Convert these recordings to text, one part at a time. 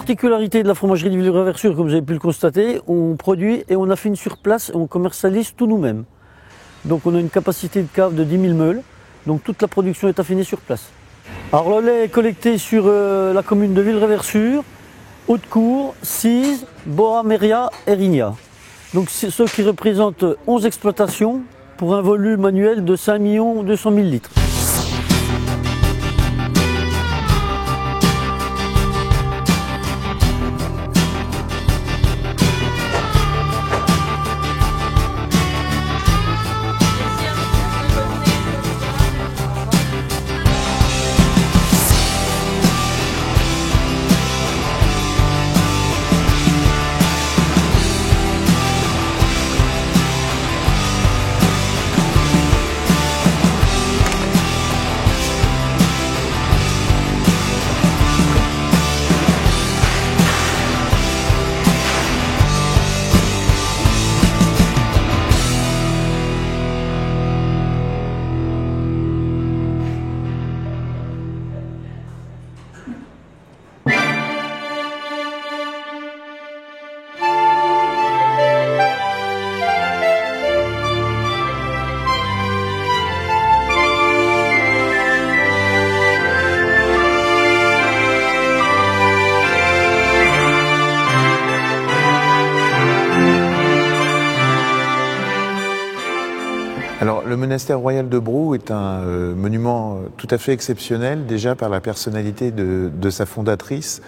particularité de la fromagerie de Villereversure, comme vous avez pu le constater, on produit et on affine sur place et on commercialise tout nous-mêmes. Donc on a une capacité de cave de 10 000 meules, donc toute la production est affinée sur place. Alors le lait est collecté sur la commune de Villereversure, Haute-Cour, Cise, Boa-Méria et Rigna. Donc c'est ce qui représente 11 exploitations pour un volume annuel de 5 200 000 litres. Alors, le monastère royal de Brou est un monument tout à fait exceptionnel, déjà par la personnalité de sa fondatrice,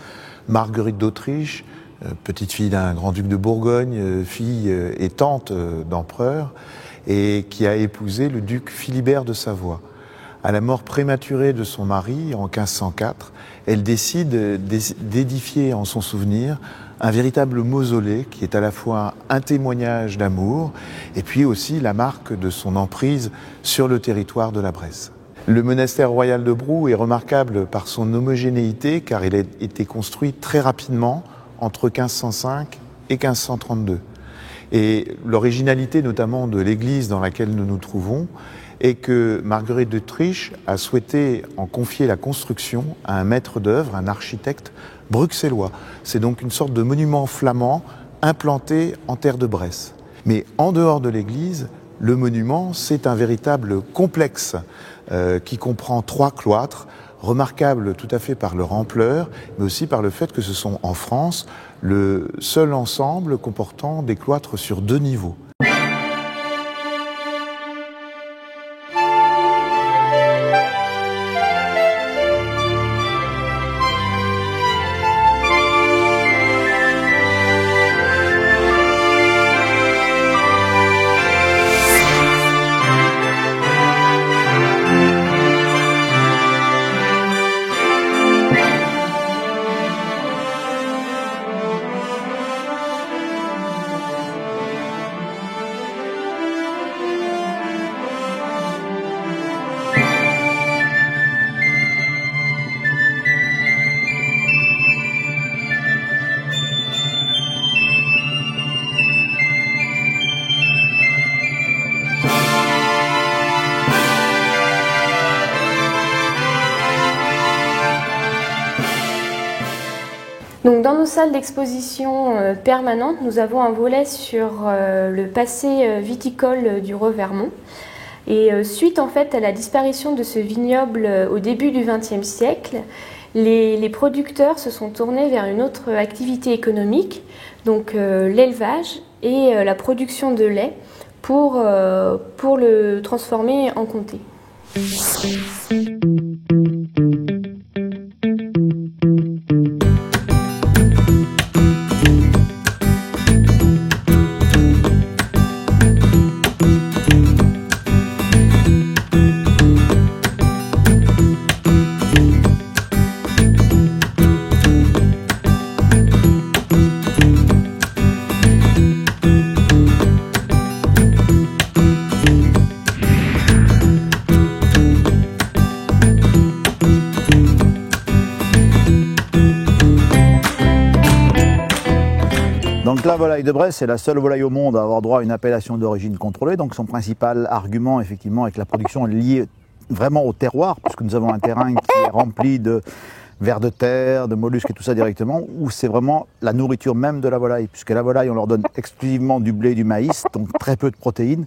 Marguerite d'Autriche, petite fille d'un grand-duc de Bourgogne, fille et tante d'empereur, et qui a épousé le duc Philibert de Savoie. À la mort prématurée de son mari, en 1504, elle décide d'édifier en son souvenir un véritable mausolée qui est à la fois un témoignage d'amour et puis aussi la marque de son emprise sur le territoire de la Bresse. Le monastère royal de Brou est remarquable par son homogénéité car il a été construit très rapidement entre 1505 et 1532. Et l'originalité notamment de l'église dans laquelle nous nous trouvons est que Marguerite d'Autriche a souhaité en confier la construction à un maître d'œuvre, un architecte bruxellois. C'est donc une sorte de monument flamand implanté en terre de Bresse. Mais en dehors de l'église, le monument, c'est un véritable complexe qui comprend 3 cloîtres, remarquables tout à fait par leur ampleur, mais aussi par le fait que ce sont en France le seul ensemble comportant des cloîtres sur 2 niveaux. Donc, dans nos salles d'exposition permanentes, nous avons un volet sur le passé viticole du Revermont. Et suite en fait à la disparition de ce vignoble au début du XXe siècle, les producteurs se sont tournés vers une autre activité économique, donc l'élevage et la production de lait pour le transformer en comté. Donc la volaille de Bresse, c'est la seule volaille au monde à avoir droit à une appellation d'origine contrôlée. Donc son principal argument, effectivement, avec la production est lié vraiment au terroir, puisque nous avons un terrain qui est rempli de vers de terre, de mollusques et tout ça directement, ou c'est vraiment la nourriture même de la volaille, puisque la volaille, on leur donne exclusivement du blé et du maïs, donc très peu de protéines.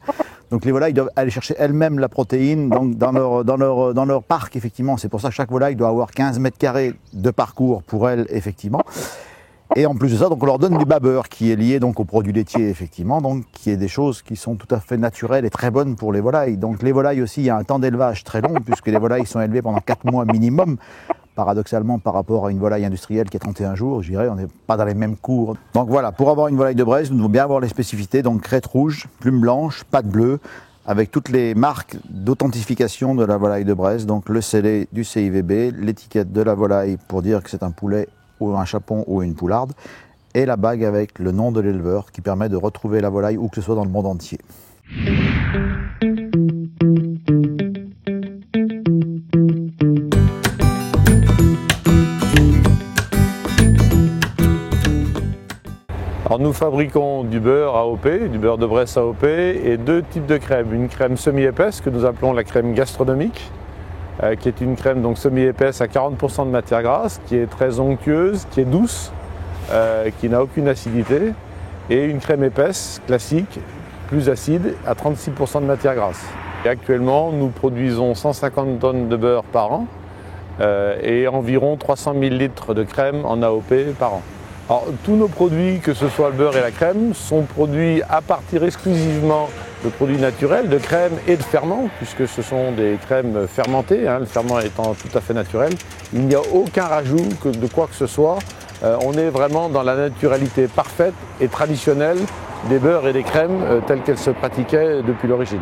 Donc les volailles doivent aller chercher elles-mêmes la protéine donc dans leur parc, effectivement. C'est pour ça que chaque volaille doit avoir 15 mètres carrés de parcours pour elle, effectivement. Et en plus de ça, donc on leur donne du babeur qui est lié donc aux produits laitiers, effectivement, donc qui est des choses qui sont tout à fait naturelles et très bonnes pour les volailles. Donc les volailles aussi, il y a un temps d'élevage très long, puisque les volailles sont élevées pendant 4 mois minimum. Paradoxalement, par rapport à une volaille industrielle qui est 31 jours, je dirais, on n'est pas dans les mêmes cours. Donc voilà, pour avoir une volaille de Bresse, nous devons bien avoir les spécificités, donc crête rouge, plume blanche, pattes bleues, avec toutes les marques d'authentification de la volaille de Bresse, donc le scellé du CIVB, l'étiquette de la volaille pour dire que c'est un poulet ou un chapon ou une poularde, et la bague avec le nom de l'éleveur qui permet de retrouver la volaille où que ce soit dans le monde entier. Alors nous fabriquons du beurre AOP, du beurre de Bresse AOP, et 2 types de crème. Une crème semi-épaisse que nous appelons la crème gastronomique, qui est une crème donc semi-épaisse à 40% de matière grasse, qui est très onctueuse, qui est douce, qui n'a aucune acidité, et une crème épaisse classique, plus acide, à 36% de matière grasse. Et actuellement, nous produisons 150 tonnes de beurre par an et environ 300 000 litres de crème en AOP par an. Alors, tous nos produits, que ce soit le beurre et la crème, sont produits à partir exclusivement de produits naturels, de crème et de ferments, puisque ce sont des crèmes fermentées, le ferment étant tout à fait naturel. Il n'y a aucun rajout de quoi que ce soit. On est vraiment dans la naturalité parfaite et traditionnelle des beurres et des crèmes telles qu'elles se pratiquaient depuis l'origine.